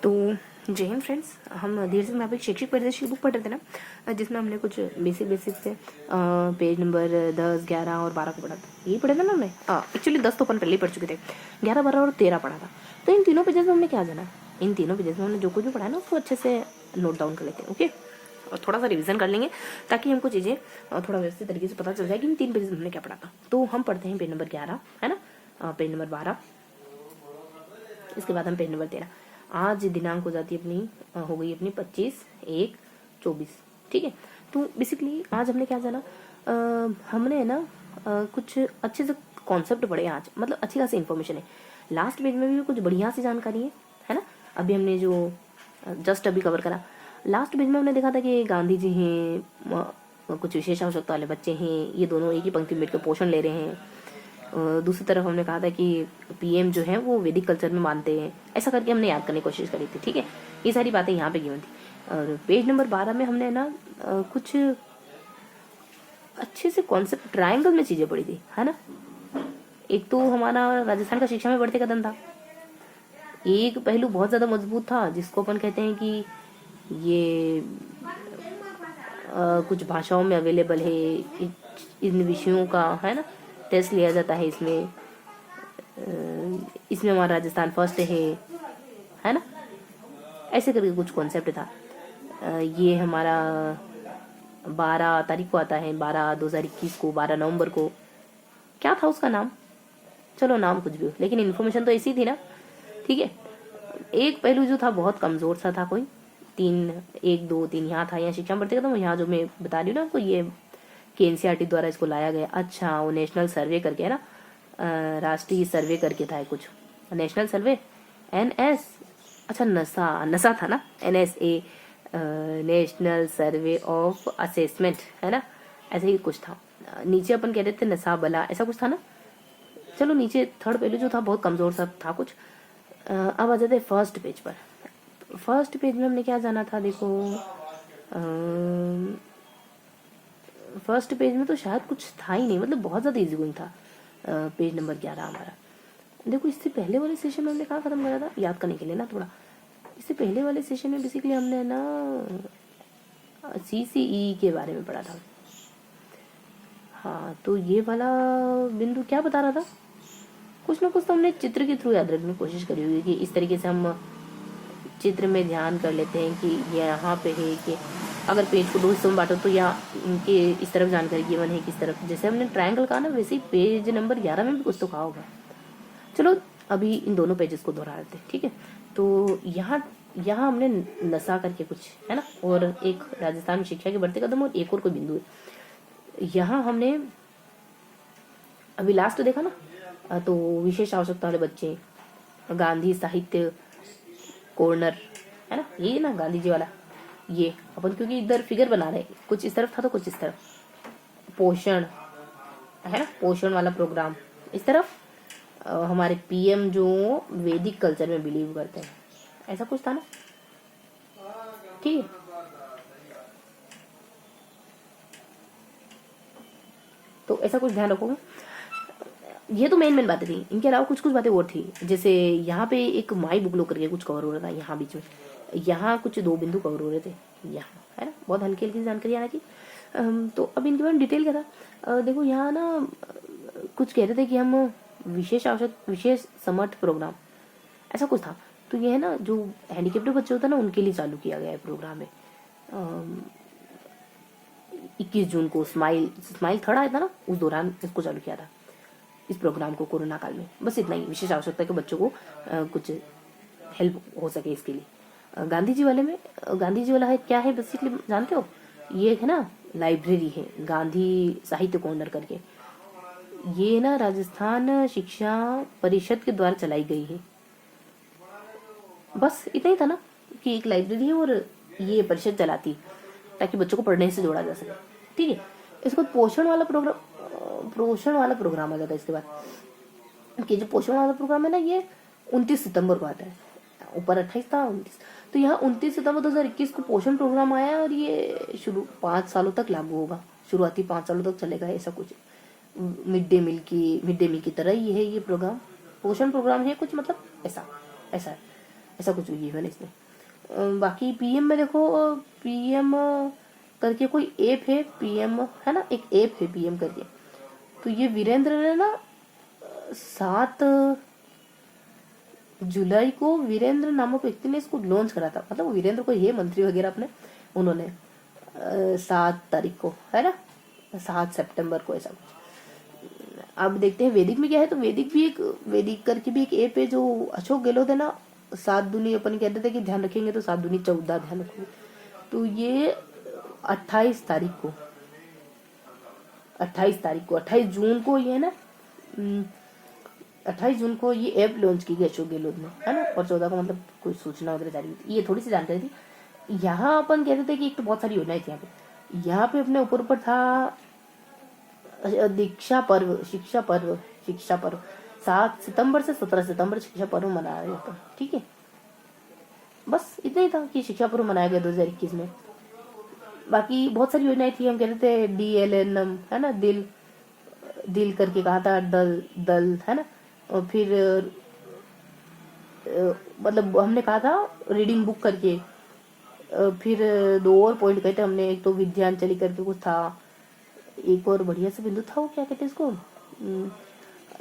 तो जय हिंद फ्रेंड्स, हम धीरे से मैं एक शैक्षिक परिदृश्य की बुक पढ़ रहे थे ना, जिसमें हमने कुछ बेसिक से पेज नंबर 10, 11 और 12 को पढ़ा था। यही पढ़े थे ना हमने। एक्चुअली 10 तो अपन पहले ही पढ़ चुके थे, 11, 12 और 13 पढ़ा था। तो इन तीनों पेजेस में हमने क्या जाना, इन तीनों पेजेस में हमने जो कुछ भी पढ़ा है ना उसको अच्छे से नोट डाउन कर लेते हैं। ओके, और थोड़ा सा रिवीजन कर लेंगे ताकि हमको चीज़ें थोड़ा व्यवस्थित तरीके से पता चल जाए कि इन 3 पेजेस में हमने क्या पढ़ा था। तो हम पढ़ते हैं पेज नंबर 11, है ना, पेज नंबर 12, इसके बाद हम पेज नंबर 13। आज दिनांक हो जाती है अपनी, हो गई अपनी 25/1/24। ठीक है, तो बेसिकली आज हमने क्या जाना, हमने ना कुछ अच्छे से कॉन्सेप्ट पढ़े आज, मतलब अच्छी खासी इन्फॉर्मेशन है। लास्ट पेज में भी कुछ बढ़िया सी जानकारी है ना। अभी हमने जो जस्ट अभी कवर करा, लास्ट पेज में हमने देखा था कि गांधी जी हैं, कुछ विशेष आवश्यकता वाले बच्चे हैं, ये दोनों एक ही पंक्ति में बैठ कर पोषण ले रहे हैं। दूसरी तरफ हमने कहा था कि पीएम जो है वो वैदिक कल्चर में मानते हैं, ऐसा करके हमने याद करने की कोशिश करी थी। ठीक है, ये सारी बातें यहाँ पे गिवन थी। और पेज नंबर 12 में हमने ना कुछ अच्छे से कॉन्सेप्ट ट्रायंगल में चीजें पढ़ी थी, है ना। एक तो हमारा राजस्थान का शिक्षा में बढ़ते कदम था, एक पहलू बहुत ज्यादा मजबूत था जिसको अपन कहते हैं कि ये कुछ भाषाओं में अवेलेबल है, इन विषयों का, है ना, टेस्ट लिया जाता है इसमें। इसमें हमारा राजस्थान फर्स्ट है ना, ऐसे करके कुछ कॉन्सेप्ट था। ये हमारा 12 तारीख को आता है, 12/2021 को, 12 नवंबर को। क्या था उसका नाम, चलो नाम कुछ भी हो, लेकिन इन्फॉर्मेशन तो ऐसी थी ना। ठीक है, एक पहलू जो था बहुत कमजोर सा था, कोई 1, 2, 3 यहाँ था, यहाँ शिक्षा में बढ़ते तो यहाँ जो मैं बता रही हूँ ना आपको, ये कि एनसीईआरटी द्वारा इसको लाया गया। अच्छा, वो नेशनल सर्वे करके, है ना, राष्ट्रीय सर्वे करके था कुछ, नेशनल सर्वे, NS, अच्छा नसा था ना, NSA, national survey of assessment, है ना, ऐसे ही कुछ था। नीचे अपन कह रहे थे नसा बला, ऐसा कुछ था ना। चलो नीचे थर्ड पहलू जो था बहुत कमजोर सा था कुछ। अब आ जाते फर्स्ट पेज पर। फर्स्ट पेज में हमने क्या जाना था, देखो फर्स्ट पेज में तो शायद कुछ था ही नहीं, मतलब बहुत ज़्यादा इजी गोइंग था। पेज नंबर 11 हमारा, देखो इससे पहले वाले सेशन में हमने कहाँ खत्म करा था, याद करने के लिए ना थोड़ा। इससे पहले वाले सेशन में बेसिकली हमने ना CCE के बारे में पढ़ा था। हाँ, तो ये वाला बिंदु क्या बता रहा था, कुछ ना कुछ तो हमने चित्र के थ्रू याद रखने की कोशिश करी हुई कि इस तरीके से हम चित्र में ध्यान कर लेते हैं कि ये यहाँ पे है, कि अगर पेज को 2 हिस्सों में बांटो तो यहाँ इनके इस तरफ जानकारी गिवन है, किस तरफ, जैसे हमने ट्रायंगल कहा ना, वैसे ही पेज नंबर 11 में भी कुछ तो कहा होगा। चलो अभी इन दोनों पेजेस को दोहरा लेते हैं। ठीक है, तो यहाँ हमने नशा करके कुछ है ना, और एक राजस्थान में शिक्षा के बढ़ते कदम, और एक और कोई बिंदु है। यहाँ हमने अभी लास्ट देखा ना, तो विशेष आवश्यकता वाले बच्चे, गांधी साहित्य कॉर्नर, है ना, ये ना गांधी जी वाला, ये अपन क्योंकि इधर फिगर बना रहे, कुछ इस तरफ था तो कुछ इस तरफ, पोषण, है ना, पोषण वाला प्रोग्राम इस तरफ, हमारे पीएम जो वैदिक कल्चर में बिलीव करते हैं, ऐसा कुछ था ना। ठीक है, तो ऐसा कुछ ध्यान रखोगे। ये तो मेन बातें थी, इनके अलावा कुछ बातें और थी, जैसे यहाँ पे एक माई बुक लो करके कुछ कवर हो रहा था, यहाँ बीच में, यहाँ कुछ 2 बिंदु कवर हो रहे थे, यहाँ, है ना, बहुत हल्की हल्की जानकारी आना की। तो अब इनके बारे में डिटेल क्या था, देखो यहाँ ना कुछ कह रहे थे कि हम विशेष समर्थ प्रोग्राम, ऐसा कुछ था। तो ये है ना, जो हैंडीकेप्ड बच्चे होता है ना, उनके लिए चालू किया गया है प्रोग्राम है। 21 जून को स्माइल थर्ड आया था ना, उस दौरान इसको चालू किया था, इस प्रोग्राम को, कोरोना काल में। बस इतना ही, विशेष आवश्यकता के बच्चों को कुछ हेल्प हो सके इसके लिए। गांधी जी वाले में, गांधी जी वाला है क्या है बेसिकली जानते हो, ये है ना लाइब्रेरी है, गांधी साहित्य कॉर्नर करके, ये ना राजस्थान शिक्षा परिषद के द्वारा चलाई गई है। बस इतना ही था ना, कि एक लाइब्रेरी है और ये परिषद चलाती, ताकि बच्चों को पढ़ने से जोड़ा जा सके। ठीक है, इसको पोषण वाला प्रोग्राम आ जाता है इसके बाद, कि जो पोषण वाला प्रोग्राम है ना, ये 29 सितंबर को आता है, ऊपर 28 था, 29, तो यहाँ 29 सितंबर 2021 को पोषण प्रोग्राम आया, और ये शुरू 5 सालों तक लागू होगा, शुरुआती 5 सालों तक चलेगा, ऐसा कुछ मिड डे मील की तरह ही है ये प्रोग्राम, पोषण प्रोग्राम है कुछ, मतलब ऐसा है। ऐसा कुछ भी गिवन है इसमें। बाकी पीएम में देखो, पीएम करके कोई ऐप है, पीएम है ना, एक ऐप है पीएम करके। तो ये वीरेंद्र ने ना 7 जुलाई को वीरेंद्र नामक व्यक्ति ने इसको लॉन्च करा था। मतलब वीरेंद्र को ये मंत्री वगैरह अपने उन्होंने 7 तारीख को, है ना, 7 सितंबर को ऐसा कुछ। अब देखते हैं वैदिक में क्या है। तो वैदिक भी एक, वैदिक करके भी एक ऐप है जो अशोक गहलोत है ना, 7 दूनी अपन कहते थे कि ध्यान रखेंगे तो 7 दूनी 14 ध्यान रखेंगे। तो ये 28 तारीख को, 28 जून को ये है ना, 28 जून को ये ऐप लॉन्च की गई अशोक गहलोत ने, है ना। और 14 को मतलब कोई सूचना वगैरह जारी हुई थी। ये थोड़ी सी जानकारी थी। यहाँ अपन कहते थे कि एक तो बहुत सारी योजनाएं थी यहाँ पे अपने ऊपर था दीक्षा पर्व, शिक्षा पर्व 7 सितंबर से 17 सितंबर शिक्षा पर्व मना रहे हैं। ठीक है, बस इतना ही था कि शिक्षा पर्व मनाया गया 2021 में। बाकी बहुत सारी योजनाएं थी। हम कहते थे DLNM, है ना, दिल करके कहा था, दल है ना। और फिर मतलब हमने कहा था रीडिंग बुक करके। फिर 2 और पॉइंट कहते हमने, एक तो विद्यांजलि करके कुछ था, एक और बढ़िया से बिंदु था, वो क्या कहते हैं इसको,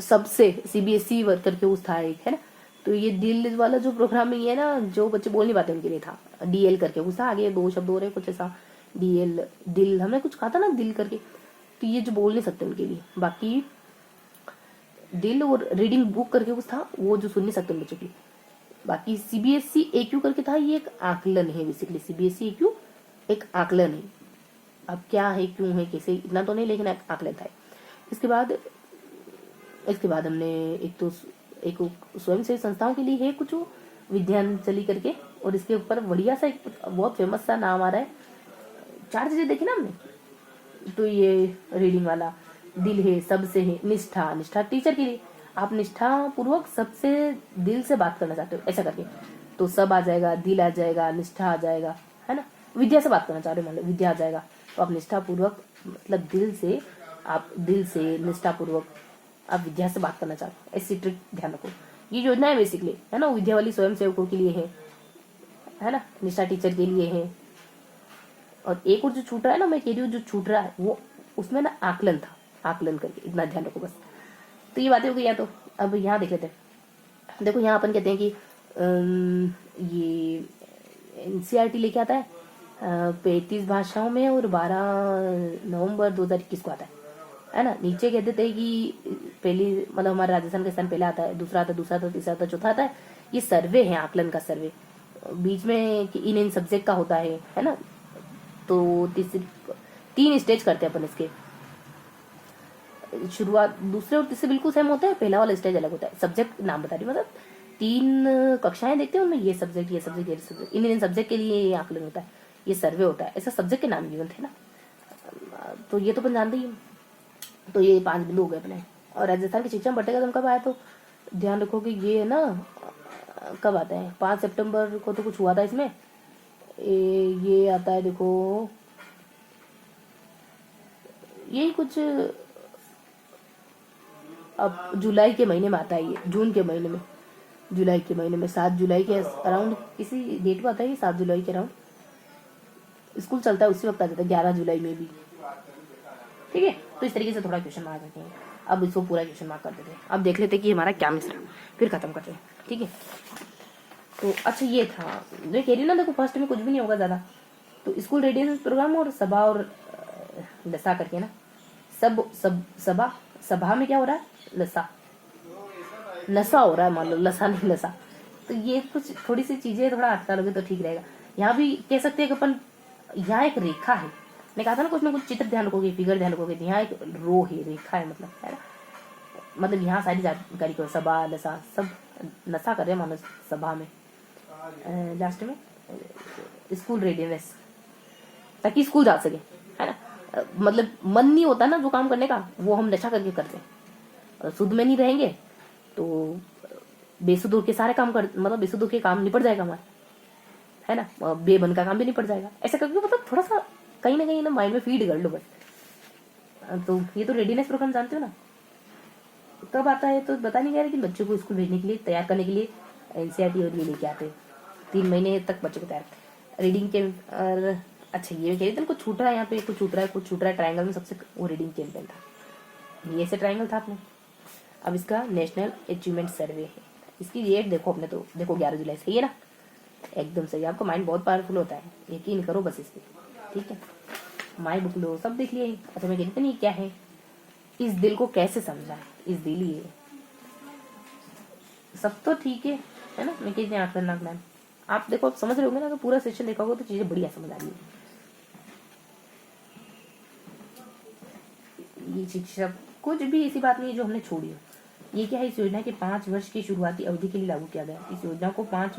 सबसे CBSE वर्क करके कुछ था एक, है ना। तो ये दिल वाला जो प्रोग्रामिंग है ना, जो बच्चे बोल नहीं पाते उनके लिए था। DL करके कुछ था, आगे 2 शब्द हो रहे कुछ ऐसा, DL दिल हमने कुछ कहा था ना, दिल करके। तो ये जो बोल नहीं सकते उनके लिए। बाकी दिल और रीडिंग बुक करके कुछ था, वो जो सुन नहीं सकते बच्चों की। बाकी CBSE AQ करके था, ये एक आकलन है बेसिकली। CBSE AQ एक आकलन है। अब क्या है, क्यों है, कैसे, इतना तो नहीं, लेकिन आकलन था। इसके बाद हमने एक स्वयंसेवी संस्थाओं के लिए है कुछ विद्यांजलि करके, और इसके ऊपर बढ़िया सा एक बहुत फेमस सा नाम आ रहा है। 4 चीजें देखी ना हमने। तो ये रीडिंग वाला दिल है, सबसे है, निष्ठा टीचर के लिए, आप निष्ठा पूर्वक सबसे दिल से बात करना चाहते हो ऐसा करके, तो सब आ जाएगा, दिल आ जाएगा, निष्ठा आ जाएगा, है ना। विद्या से बात करना चाह रहे हो, मतलब विद्या आ जाएगा, तो आप निष्ठा पूर्वक, मतलब दिल से निष्ठा पूर्वक आप विद्या से बात करना चाहते हो, ऐसी ट्रिक ध्यान रखो। ये योजना है बेसिकली, है ना, विद्या वाली स्वयं सेवकों के लिए है ना, निष्ठा टीचर के लिए है। और एक और जो छूट रहा है ना, मैं कह रही हूँ जो छूट रहा है वो, उसमें ना आकलन था, आकलन करके, इतना ध्यान रखो बस। तो ये बातें हो गई। या तो अब यहाँ देख लेते हैं। देखो यहाँ अपन कहते हैं कि ये NCERT लेके आता है 35 भाषाओं में, और 12 नवंबर 2021 को आता है ना। नीचे कहते थे कि पहली, मतलब हमारा राजस्थान का स्थान पहला आता है, दूसरा आता है, तीसरा आता है, चौथा आता है। ये सर्वे है, आकलन का सर्वे। बीच में कि इन सब्जेक्ट का होता है ना। तो 3 स्टेज करते हैं अपन इसके। शुरुआत दूसरे और तीसरे बिल्कुल सेम होते हैं, पहला वाला स्टेज अलग होता है। सब्जेक्ट नाम बता रही, मतलब 3 कक्षाएं देखते हैं उनमें, ये सब्जेक्ट, इन सब्जेक्ट के लिए ये आकलन होता है, ये सर्वे होता है, ऐसा सब्जेक्ट के नाम गिवन थे ना। तो ये तो अपन जानते ही। तो ये 5 बिंदु हो गए अपने। और राजस्थान की शिक्षा में बढ़ते कदम कब आया, तो ध्यान रखो कि ये है ना, कब आता है, 5 सितंबर को तो कुछ हुआ था इसमें। ये आता है, देखो यही कुछ अब जुलाई के महीने में आता है, ये जून के महीने में, जुलाई के महीने में 7 जुलाई के अराउंड किसी डेट को आता है, 7 जुलाई के अराउंड स्कूल चलता है, उसी वक्त आ जाता है, 11 जुलाई में भी। ठीक है, तो इस तरीके से थोड़ा क्वेश्चन मार्क करते हैं। अब इसको पूरा क्वेश्चन मार्क कर देते हैं। अब देख लेते हैं कि हमारा क्या मिसरा, फिर खत्म करते हैं। ठीक है, तो अच्छा ये था, मैं कह रही ना, देखो फर्स्ट में कुछ भी नहीं होगा ज्यादा। तो स्कूल रेडियस प्रोग्राम और सभा और लसा करके ना, सभा में क्या हो रहा है, लसा हो रहा है, मान लो लसा नहीं लसा। तो ये कुछ थोड़ी सी चीजें थोड़ा हटका लोगे तो ठीक रहेगा। यहाँ भी कह सकते हैं कि अपन, यहाँ एक रेखा है, मैं कहा था ना कुछ ना कुछ चित्र ध्यान रखोगे, फिगर ध्यान रखोगे। यहाँ एक रो है, रेखा है, मतलब है ना, मतलब यहाँ सारी जानकारी को, सभा लसा सब नशा कर रहे मानो सभा में। लास्ट में स्कूल रेडीनेस, ताकि स्कूल जा सके, है ना। मतलब मन नहीं होता ना जो काम करने का, वो हम नशा करके करते हैं। शुद्ध में नहीं रहेंगे तो बेसुध के सारे काम कर, मतलब बेसुध के काम निपट जाएगा हमारा, है ना, बेबन का काम भी निपट जाएगा। ऐसा करके मतलब थोड़ा सा कहीं ना माइंड में फीड कर लो बस। तो ये तो रेडीनेस प्रोग्राम जानते हो ना, कब आता है तो बता नहीं गया, लेकिन बच्चों को स्कूल भेजने के लिए, तैयार करने के लिए NCERT और ये लेके आते हैं। 3 महीने तक बच्चे को तैयार। रीडिंग के और अच्छा ये कह रही थी कुछ छूट रहा है, यहाँ पे कुछ छूट रहा है, कुछ छूट रहा है। ट्रायंगल में सबसे वो रीडिंग चैंपियन था, ये ऐसे ट्रायंगल था आपने। अब इसका नेशनल अचीवमेंट सर्वे है, इसकी डेट देखो अपने, तो देखो 11 जुलाई, सही है ना, एकदम सही। आपका माइंड बहुत पावरफुल होता है, यकीन करो बस इस पे, ठीक है। माई बुक लो, सब देख लिया। अच्छा मैं कहती नहीं क्या है, इस दिल को कैसे समझा, इस दिल ही है, सब तो ठीक है ना। मैं कहती आंख करना मैम, आप देखो आप समझ रहे होंगे ना, तो पूरा सेशन देखा होगा तो चीजें बढ़िया समझ आ रही है। ये शिक्षा कुछ भी ऐसी बात नहीं है जो हमने छोड़ी हो। ये क्या है, इस योजना के 5 वर्ष की शुरुआती अवधि के लिए लागू किया गया। इस योजना को 5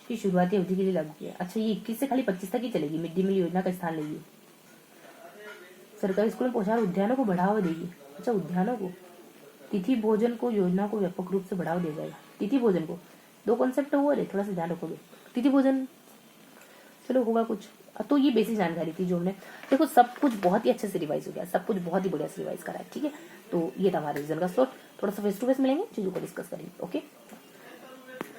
की शुरुआती अवधि के लिए लागू किया। अच्छा ये 21 से खाली 25 तक ही चलेगी, मिड डे मील योजना का स्थान लेगी। सरकारी स्कूल में पोषण उद्यानों को बढ़ावा देगी। अच्छा उद्यानों को, तिथि भोजन को योजना को व्यापक रूप से बढ़ावा दिया जाएगा। तिथि भोजन को 2 कॉन्सेप्ट हुआ है, थोड़ा सा ध्यान रखोगे। तिथि भोजन चलो होगा कुछ, तो ये बेसिक जानकारी थी जो हमने, देखो सब कुछ बहुत ही अच्छे से रिवाइज हो गया, सब कुछ बहुत ही बढ़िया से रिवाइज करा है, ठीक है। तो ये था हमारे रिविजन का स्लॉट, थोड़ा सा फेस टू फेस मिलेंगे, चीजों को डिस्कस करेंगे, ओके।